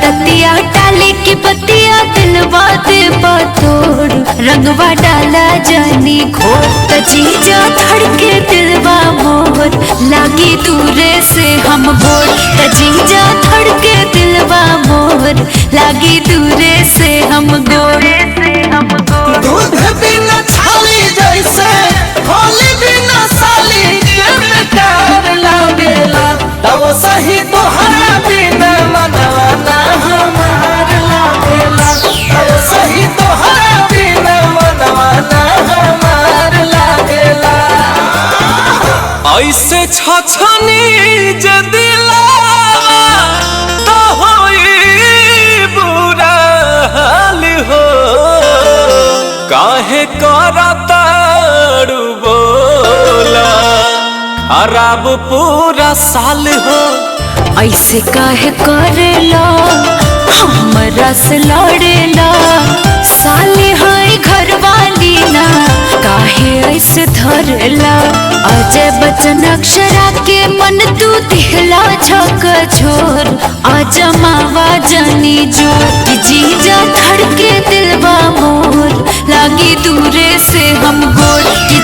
दतिया डाले की पतिया दिलवा दे तोड़ रंगवा डाला जानी घोर तजीजा धड़के दिलवा मोर लागी दूरे से हम बोर तजीजा धड़के दिलवा मोर लागी दूरे से हम गोर दूध बिना छाली जैसे होली बिना साली के बेकार लागेला तब सही तोहरा बिना मनवा ना हमार लागेला तब सही तोहरा बिना मनवा ना हमार लागेला ऐसे छछनी जे दिलावा तो होई बुरा हाल हो काहे करताड़ू बोला खराब पूरा साल हो। ऐसे काहे करेला हमरा से लड़ेला साले हाय घर वाली ना काहे ऐसे धरेला अजय बच्चन अक्षरा के मन तू दिखला झक छोर आजमावा जानी जोर कि जीजा धड़के दिलवा मोर लागी दूरे से हम गोर कि